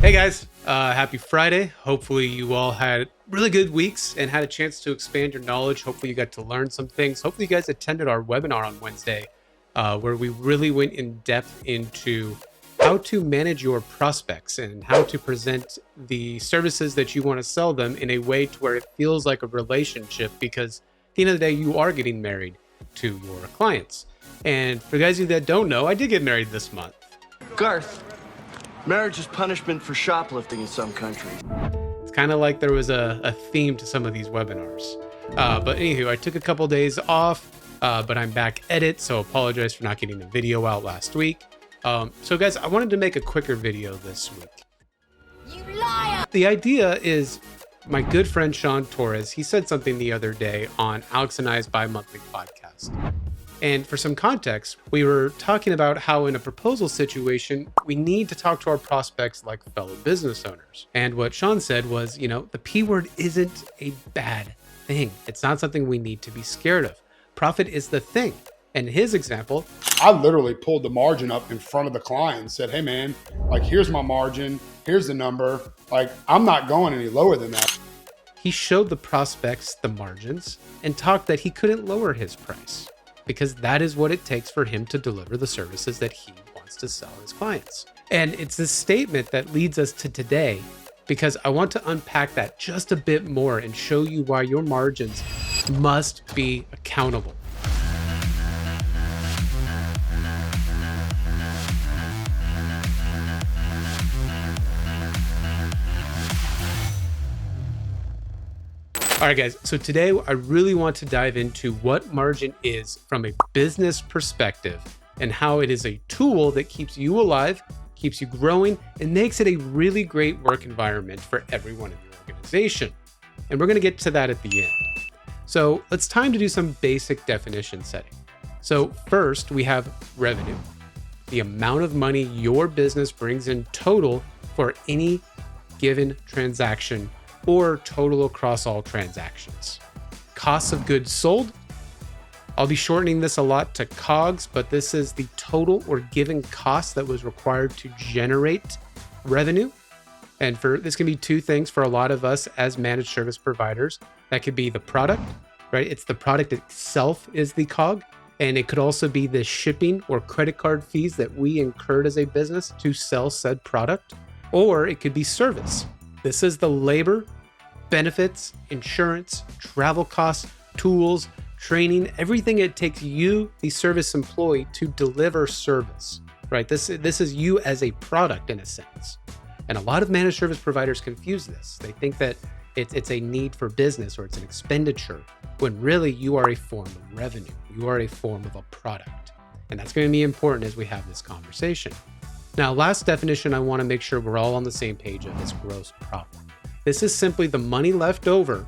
Hey guys, happy Friday. Hopefully you all had really good weeks and had a chance to expand your knowledge. Hopefully you got to learn some things. Hopefully you guys attended our webinar on Wednesday, where we really went in depth into how to manage your prospects and how to present the services that you want to sell them in a way to where it feels like a relationship, because at the end of the day, you are getting married to your clients. And for guys of you that don't know, I did get married this month. Garth, marriage is punishment for shoplifting in some countries. It's kind of like there was a theme to some of these webinars. But anywho, I took a couple days off, but I'm back at it, so apologize for not getting a video out last week. So guys, I wanted to make a quicker video this week. You liar! The idea is my good friend Sean Torres, he said something the other day on Alex and I's bi-monthly podcast. And for some context, we were talking about how in a proposal situation, we need to talk to our prospects like fellow business owners. And what Sean said was, the P word isn't a bad thing. It's not something we need to be scared of. Profit is the thing. And his example, I literally pulled the margin up in front of the client and said, hey man, here's my margin, here's the number. I'm not going any lower than that. He showed the prospects the margins and talked that he couldn't lower his price, because that is what it takes for him to deliver the services that he wants to sell his clients. And it's this statement that leads us to today, because I want to unpack that just a bit more and show you why your margins must be accountable. All right, guys, so today I really want to dive into what margin is from a business perspective and how it is a tool that keeps you alive, keeps you growing, and makes it a really great work environment for everyone in your organization. And we're going to get to that at the end. So it's time to do some basic definition setting. So first, we have revenue, the amount of money your business brings in total for any given transaction, or total across all transactions. Costs of goods sold. I'll be shortening this a lot to COGS, but this is the total or given cost that was required to generate revenue. And this can be two things for a lot of us as managed service providers. That could be the product, right? It's the product itself is the COG. And it could also be the shipping or credit card fees that we incurred as a business to sell said product. Or it could be service. This is the labor, benefits, insurance, travel costs, tools, training, everything it takes you, the service employee, to deliver service, right? This is you as a product in a sense. And a lot of managed service providers confuse this. They think that it's a need for business or it's an expenditure, when really you are a form of revenue. You are a form of a product. And that's going to be important as we have this conversation. Now, last definition I want to make sure we're all on the same page of is gross profit. This is simply the money left over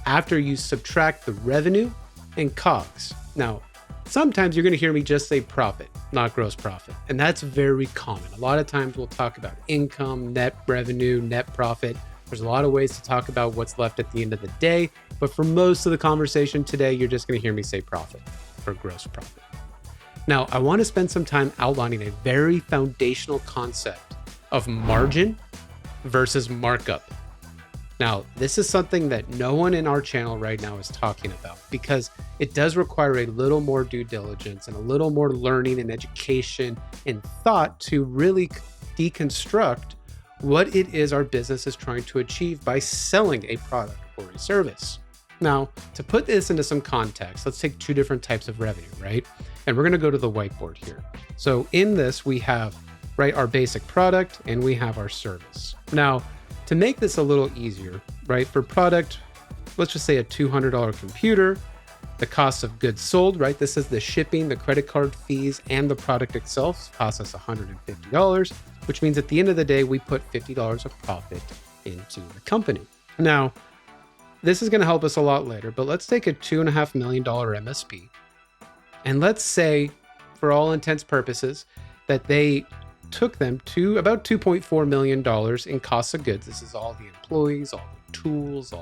after you subtract the revenue and COGS. Now, sometimes you're going to hear me just say profit, not gross profit. And that's very common. A lot of times we'll talk about income, net revenue, net profit. There's a lot of ways to talk about what's left at the end of the day. But for most of the conversation today, you're just going to hear me say profit or gross profit. Now, I want to spend some time outlining a very foundational concept of margin versus markup. Now, this is something that no one in our channel right now is talking about, because it does require a little more due diligence and a little more learning and education and thought to really deconstruct what it is our business is trying to achieve by selling a product or a service. Now, to put this into some context, let's take two different types of revenue, right? And we're going to go to the whiteboard here. So in this, we have, right, our basic product and we have our service. Now, to make this a little easier, right, for product, let's just say a $200 computer, the cost of goods sold, right? This is the shipping, the credit card fees, and the product itself costs us $150, which means at the end of the day, we put $50 of profit into the company. Now, this is going to help us a lot later, but let's take a $2.5 million MSP. And let's say, for all intents purposes, that they took them to about $2.4 million in cost of goods. This is all the employees, all the tools,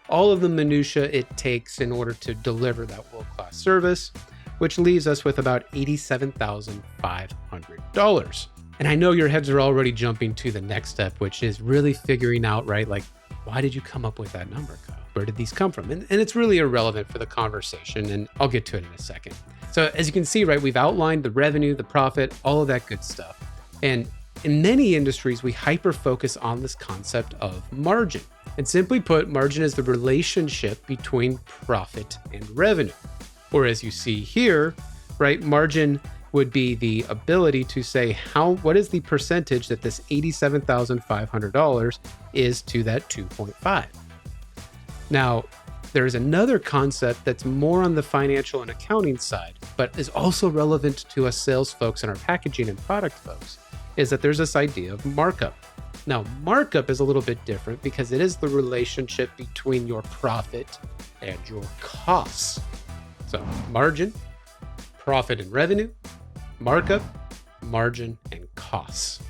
all of the minutia it takes in order to deliver that world-class service, which leaves us with about $87,500. And I know your heads are already jumping to the next step, which is really figuring out, right? Like, why did you come up with that number, Kyle? Where did these come from? And it's really irrelevant for the conversation, and I'll get to it in a second. So as you can see, right, we've outlined the revenue, the profit, all of that good stuff. And in many industries, we hyper-focus on this concept of margin. And simply put, margin is the relationship between profit and revenue. Or as you see here, right, margin would be the ability to say what is the percentage that this $87,500 is to that 2.5. Now, there is another concept that's more on the financial and accounting side, but is also relevant to us sales folks and our packaging and product folks, is that there's this idea of markup. Now, markup is a little bit different because it is the relationship between your profit and your costs. So margin, profit and revenue, markup, margin, and costs.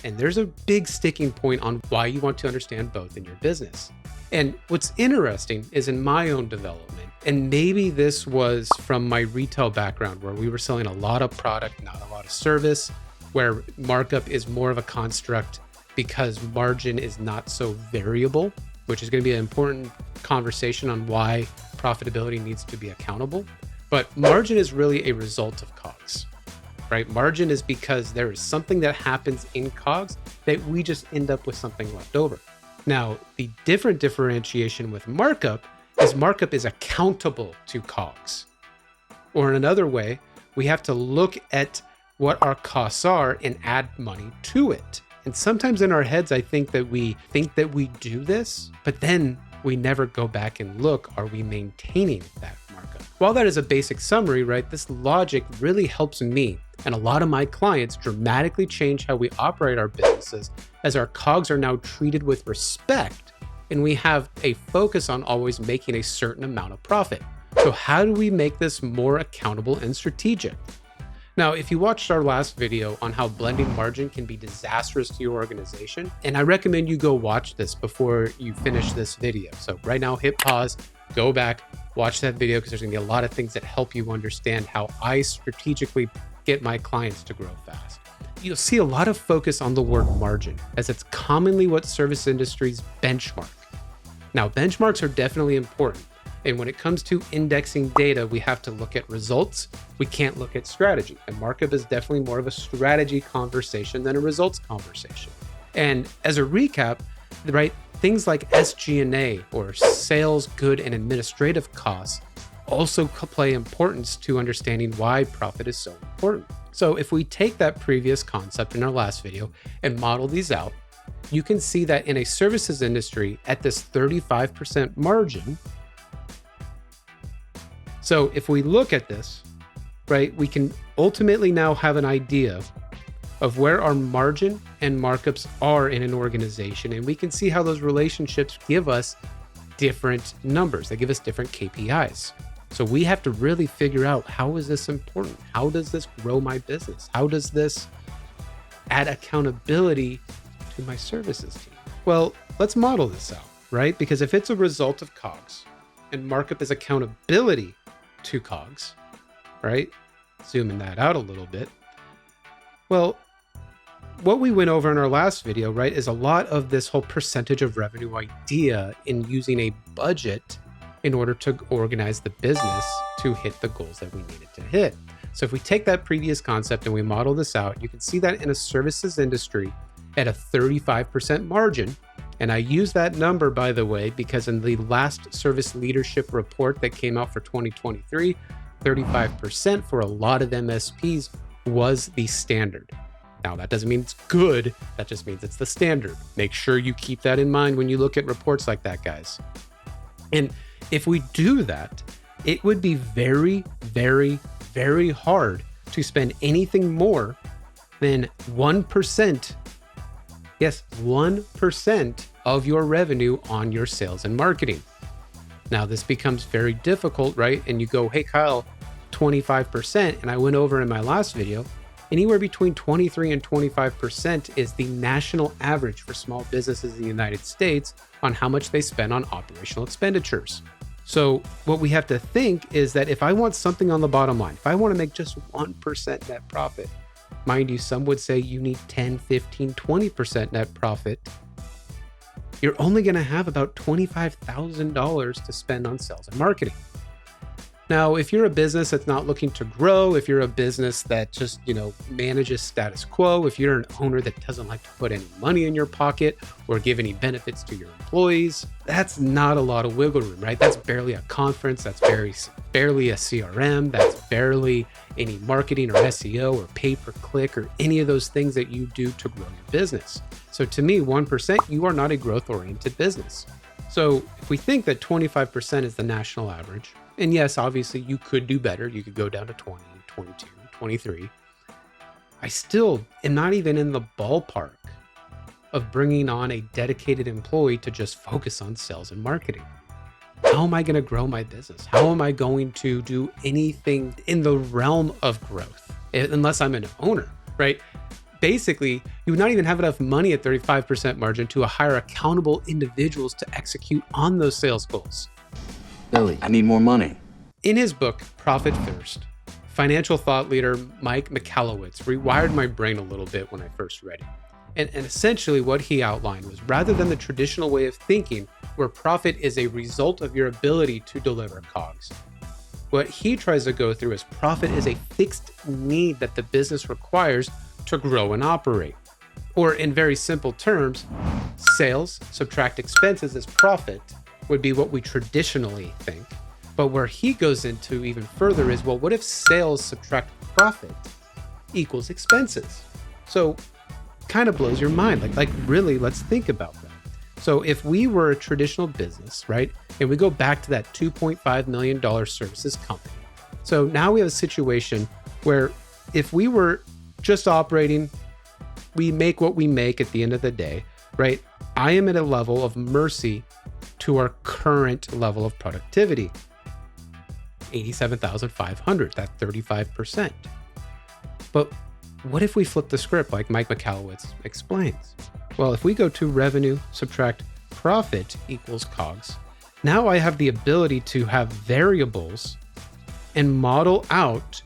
And there's a big sticking point on why you want to understand both in your business. And what's interesting is in my own development, and maybe this was from my retail background where we were selling a lot of product, not a lot of service, where markup is more of a construct because margin is not so variable, which is going to be an important conversation on why profitability needs to be accountable. But margin is really a result of COGS, right? Margin is because there is something that happens in COGS that we just end up with something left over. Now, the different differentiation with markup is accountable to COGS. Or in another way, we have to look at what our costs are and add money to it. And sometimes in our heads, I think that we do this, but then we never go back and look, are we maintaining that markup? While that is a basic summary, right, this logic really helps me and a lot of my clients dramatically change how we operate our businesses as our COGS are now treated with respect and we have a focus on always making a certain amount of profit. So how do we make this more accountable and strategic? Now, if you watched our last video on how blending margin can be disastrous to your organization, and I recommend you go watch this before you finish this video. So right now, hit pause, go back, watch that video because there's gonna be a lot of things that help you understand how I strategically get my clients to grow fast. You'll see a lot of focus on the word margin as it's commonly what service industries benchmark. Now, benchmarks are definitely important. And when it comes to indexing data, we have to look at results. We can't look at strategy. And markup is definitely more of a strategy conversation than a results conversation. And as a recap, right, things like SG&A or sales, good, and administrative costs also play importance to understanding why profit is so important. So if we take that previous concept in our last video and model these out, you can see that in a services industry at this 35% margin. So if we look at this, right, we can ultimately now have an idea of where our margin and markups are in an organization. And we can see how those relationships give us different numbers. They give us different KPIs. So we have to really figure out, how is this important? How does this grow my business? How does this add accountability to my services team? Well, let's model this out, right? Because if it's a result of COGS and markup is accountability to COGS, right? Zooming that out a little bit. Well, what we went over in our last video, right, is a lot of this whole percentage of revenue idea in using a budget in order to organize the business to hit the goals that we needed to hit. So if we take that previous concept and we model this out, you can see that in a services industry at a 35% margin. And I use that number, by the way, because in the last service leadership report that came out for 2023, 35% for a lot of MSPs was the standard. Now, that doesn't mean it's good. That just means it's the standard. Make sure you keep that in mind when you look at reports like that, guys. And if we do that, it would be very, very, very hard to spend anything more than 1%. Yes, 1% of your revenue on your sales and marketing. Now, this becomes very difficult, right? And you go, hey, Kyle, 25%. And I went over in my last video, anywhere between 23 and 25% is the national average for small businesses in the United States on how much they spend on operational expenditures. So what we have to think is that if I want something on the bottom line, if I want to make just 1% net profit, Mind you, some would say you need 10, 15, 20% net profit. You're only going to have about $25,000 to spend on sales and marketing. Now, if you're a business that's not looking to grow, if you're a business that just, manages status quo, if you're an owner that doesn't like to put any money in your pocket or give any benefits to your employees, that's not a lot of wiggle room, right? That's barely a conference. That's barely a CRM. That's barely any marketing or SEO or pay-per-click or any of those things that you do to grow your business. So to me, 1%, you are not a growth-oriented business. So if we think that 25% is the national average, and yes, obviously you could do better. You could go down to 20, 22, 23. I still am not even in the ballpark of bringing on a dedicated employee to just focus on sales and marketing. How am I going to grow my business? How am I going to do anything in the realm of growth unless I'm an owner, right? Basically, you would not even have enough money at 35% margin to hire accountable individuals to execute on those sales goals. Billy, I need more money. In his book, Profit First, financial thought leader Mike Michalowicz rewired my brain a little bit when I first read it. And essentially what he outlined was, rather than the traditional way of thinking where profit is a result of your ability to deliver COGS, what he tries to go through is profit is a fixed need that the business requires to grow and operate. Or in very simple terms, sales subtract expenses as profit would be what we traditionally think. But where he goes into even further is, well, what if sales subtract profit equals expenses? So kind of blows your mind. Like really, let's think about that. So if we were a traditional business, right, and we go back to that $2.5 million services company. So now we have a situation where if we were just operating, we make what we make at the end of the day, right? I am at a level of mercy to our current level of productivity, 87,500, that's 35%. But what if we flip the script like Mike Michalowicz explains? Well, if we go to revenue subtract profit equals COGS, now I have the ability to have variables and model out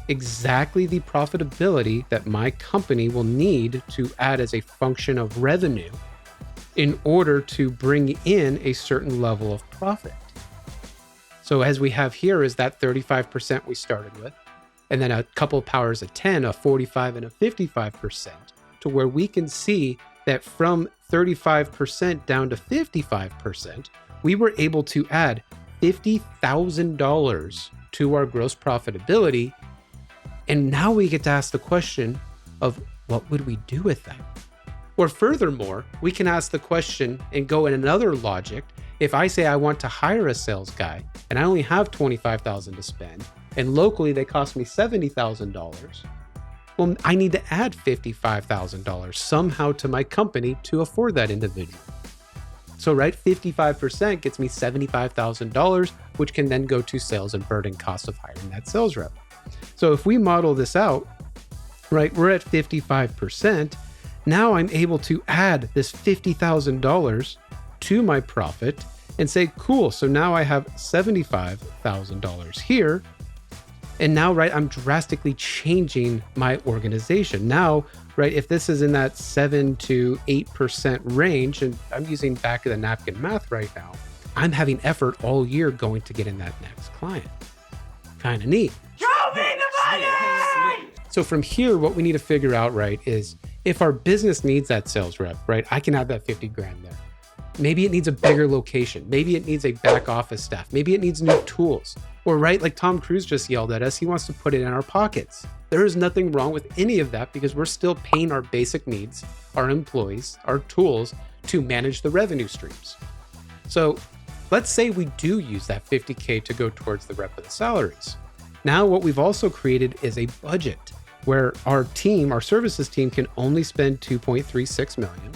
exactly the profitability that my company will need to add as a function of revenue in order to bring in a certain level of profit. So as we have here is that 35% we started with, and then a couple powers of 10, a 45 and a 55%, to where we can see that from 35% down to 55%, we were able to add $50,000 to our gross profitability. And now we get to ask the question of what would we do with that? Or furthermore, we can ask the question and go in another logic. If I say I want to hire a sales guy and I only have $25,000 to spend, and locally they cost me $70,000, well, I need to add $55,000 somehow to my company to afford that individual. So, right, 55% gets me $75,000, which can then go to sales and burden costs of hiring that sales rep. So if we model this out, right, we're at 55%. Now I'm able to add this $50,000 to my profit and say, cool, so now I have $75,000 here. And now, right, I'm drastically changing my organization. Now, right, if this is in that 7 to 8% range, and I'm using back of the napkin math right now, I'm having effort all year going to get in that next client. Kind of neat. Show me the money! So from here, what we need to figure out, right, is if our business needs that sales rep, right, I can have that 50 grand there. Maybe it needs a bigger location. Maybe it needs a back office staff. Maybe it needs new tools. Or right, like Tom Cruise just yelled at us, he wants to put it in our pockets. There is nothing wrong with any of that because we're still paying our basic needs, our employees, our tools to manage the revenue streams. So let's say we do use that 50K to go towards the rep of the salaries. Now what we've also created is a budget where our team, our services team, can only spend 2.36 million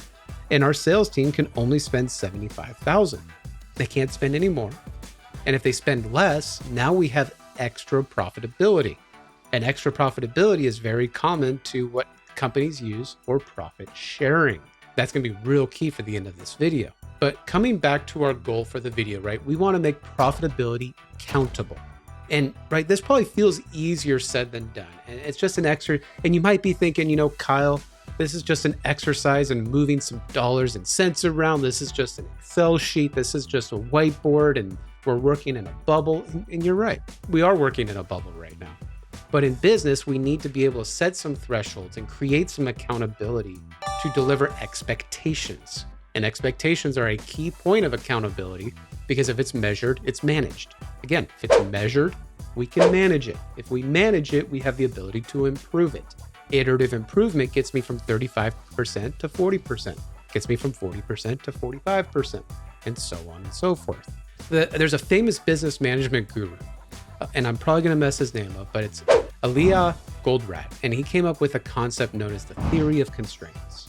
and our sales team can only spend 75,000. They can't spend any more. And if they spend less, now we have extra profitability. And extra profitability is very common to what companies use for profit sharing. That's going to be real key for the end of this video. But coming back to our goal for the video, right? We want to make profitability countable. And right, this probably feels easier said than done. And it's just an extra, and you might be thinking, Kyle, this is just an exercise in moving some dollars and cents around. This is just an Excel sheet. This is just a whiteboard, and we're working in a bubble. And you're right. We are working in a bubble right now. But in business, we need to be able to set some thresholds and create some accountability to deliver expectations. And expectations are a key point of accountability because if it's measured, it's managed. Again, if it's measured, we can manage it. If we manage it, we have the ability to improve it. Iterative improvement gets me from 35% to 40%, gets me from 40% to 45%, and so on and so forth. There's a famous business management guru, and I'm probably going to mess his name up, but it's Elia Goldratt, and he came up with a concept known as the theory of constraints.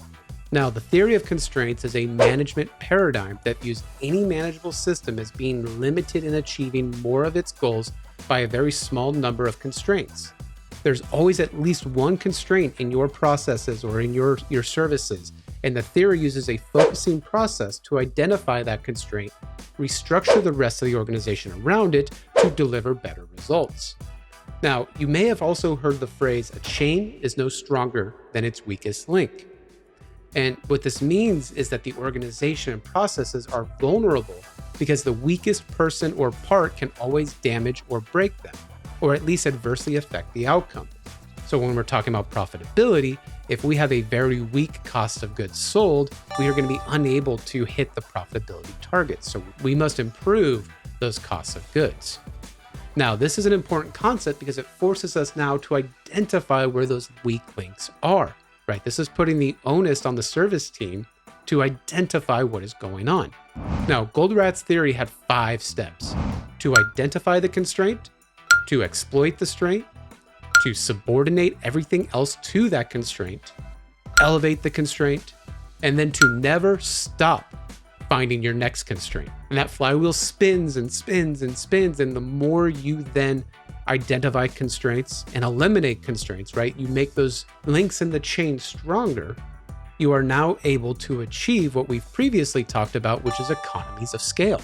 Now, the theory of constraints is a management paradigm that views any manageable system as being limited in achieving more of its goals by a very small number of constraints. There's always at least one constraint in your processes or in your services, and the theory uses a focusing process to identify that constraint, restructure the rest of the organization around it to deliver better results. Now, you may have also heard the phrase, a chain is no stronger than its weakest link. And what this means is that the organization and processes are vulnerable because the weakest person or part can always damage or break them, or at least adversely affect the outcome. So when we're talking about profitability, if we have a very weak cost of goods sold, we are going to be unable to hit the profitability targets. So we must improve those costs of goods. Now, this is an important concept because it forces us now to identify where those weak links are, right? This is putting the onus on the service team to identify what is going on. Now, Goldratt's theory had 5 steps: to identify the constraint, to exploit the constraint, to subordinate everything else to that constraint, elevate the constraint, and then to never stop finding your next constraint. And that flywheel spins and spins and spins. And the more you then identify constraints and eliminate constraints, right? You make those links in the chain stronger. You are now able to achieve what we've previously talked about, which is economies of scale,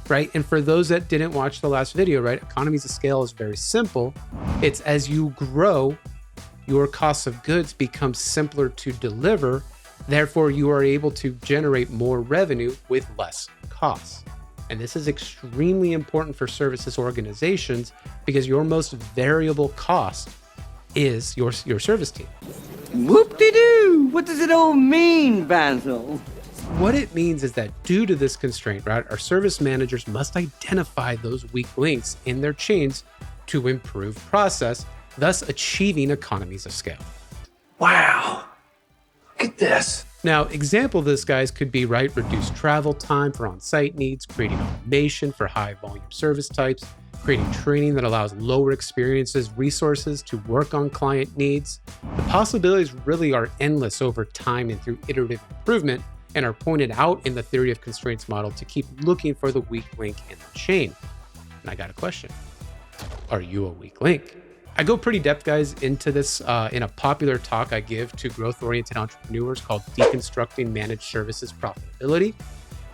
right? And for those that didn't watch the last video, right? Economies of scale is very simple. It's as you grow, your cost of goods becomes simpler to deliver. Therefore, you are able to generate more revenue with less costs. And this is extremely important for services organizations because your most variable cost is your service team. Whoop-de-doo! What does it all mean, Basil? What it means is that due to this constraint, right, our service managers must identify those weak links in their chains to improve process, thus achieving economies of scale. Wow. Look at this. Now, example of this, guys, could be, right, reduced travel time for on-site needs, creating automation for high-volume service types, creating training that allows lower experiences, resources to work on client needs. The possibilities really are endless over time and through iterative improvement, and are pointed out in the theory of constraints model to keep looking for the weak link in the chain. And I got a question. Are you a weak link? I go pretty depth, guys, into this in a popular talk I give to growth-oriented entrepreneurs called Deconstructing Managed Services Profitability.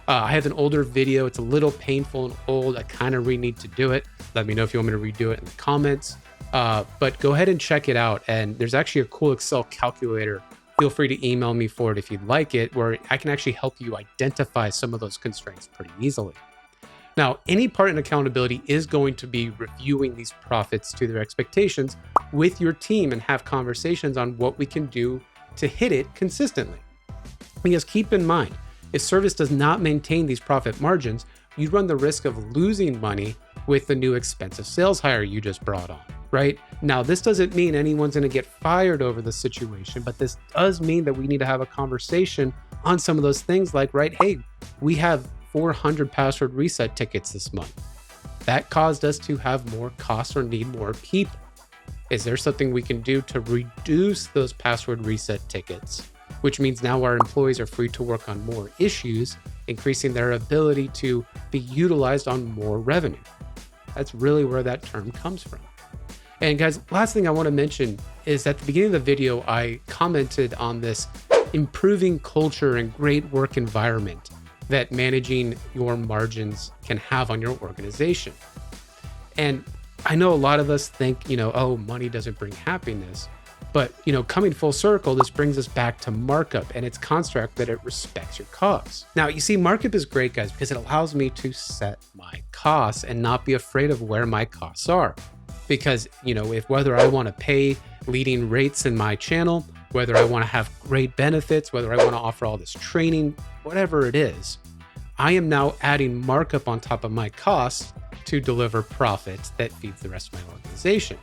I have an older video. It's a little painful and old. I kind of need to do it. Let me know if you want me to redo it in the comments. But go ahead and check it out. And there's actually a cool Excel calculator. Feel free to email me for it if you'd like it, where I can actually help you identify some of those constraints pretty easily. Now, any part in accountability is going to be reviewing these profits to their expectations with your team and have conversations on what we can do to hit it consistently. Because keep in mind, if service does not maintain these profit margins, you run the risk of losing money with the new expensive sales hire you just brought on, right? Now, this doesn't mean anyone's going to get fired over the situation, but this does mean that we need to have a conversation on some of those things like, right, hey, we have 400 password reset tickets this month. That caused us to have more costs or need more people. Is there something we can do to reduce those password reset tickets? Which means now our employees are free to work on more issues, increasing their ability to be utilized on more revenue. That's really where that term comes from. And guys, last thing I want to mention is at the beginning of the video, I commented on this improving culture and great work environment that managing your margins can have on your organization. And I know a lot of us think, oh, money doesn't bring happiness. But, coming full circle, this brings us back to markup and its construct that it respects your costs. Now, you see, markup is great, guys, because it allows me to set my costs and not be afraid of where my costs are. Because, if whether I want to pay leading rates in my channel, whether I want to have great benefits, whether I want to offer all this training, whatever it is, I am now adding markup on top of my costs to deliver profits that feeds the rest of my organization.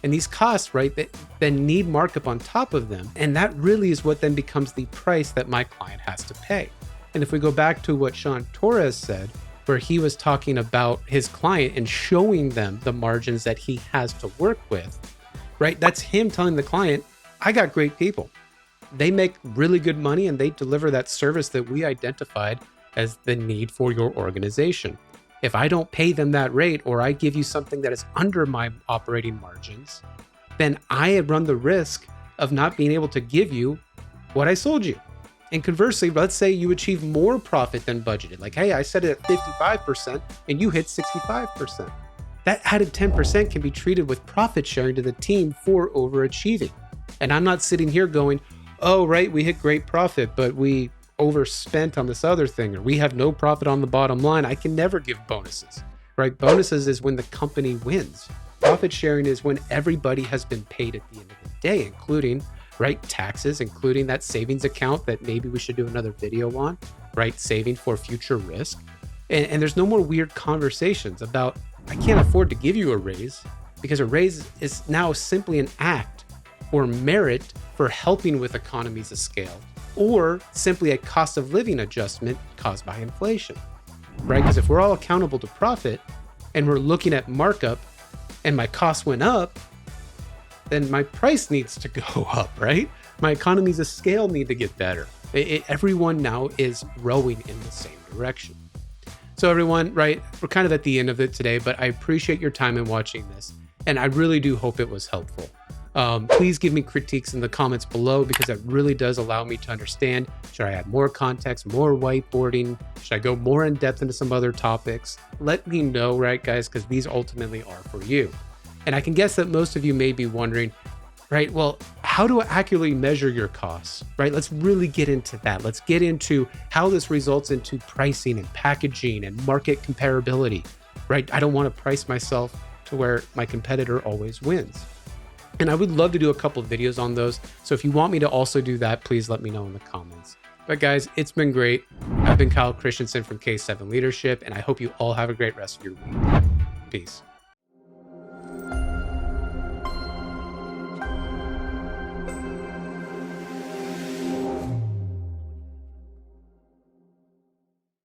And these costs, right, that then need markup on top of them. And that really is what then becomes the price that my client has to pay. And if we go back to what Sean Torres said, where he was talking about his client and showing them the margins that he has to work with, right? That's him telling the client, I got great people. They make really good money and they deliver that service that we identified as the need for your organization. If I don't pay them that rate, or I give you something that is under my operating margins, then I run the risk of not being able to give you what I sold you. And conversely, let's say you achieve more profit than budgeted. Like, hey, I set it at 55% and you hit 65%. That added 10% can be treated with profit sharing to the team for overachieving. And I'm not sitting here going, oh, right, we hit great profit, but we overspent on this other thing, or we have no profit on the bottom line. I can never give bonuses, right? Bonuses is when the company wins. Profit sharing is when everybody has been paid at the end of the day, including, right, taxes, including that savings account that maybe we should do another video on, right? Saving for future risk. And there's no more weird conversations about, I can't afford to give you a raise, because a raise is now simply an act or merit for helping with economies of scale, or simply a cost of living adjustment caused by inflation, right? Because if we're all accountable to profit and we're looking at markup and my cost went up, then my price needs to go up, right? My economies of scale need to get better. Everyone now is rowing in the same direction. So everyone, right, we're kind of at the end of it today, but I appreciate your time in watching this. And I really do hope it was helpful. Please give me critiques in the comments below, because that really does allow me to understand, should I add more context, more whiteboarding? Should I go more in depth into some other topics? Let me know, right, guys, because these ultimately are for you. And I can guess that most of you may be wondering, right, well, how do I accurately measure your costs, right? Let's really get into that. Let's get into how this results into pricing and packaging and market comparability, right? I don't want to price myself to where my competitor always wins. And I would love to do a couple of videos on those. So if you want me to also do that, please let me know in the comments. But guys, it's been great. I've been Kyle Christensen from K7 Leadership, and I hope you all have a great rest of your week. Peace.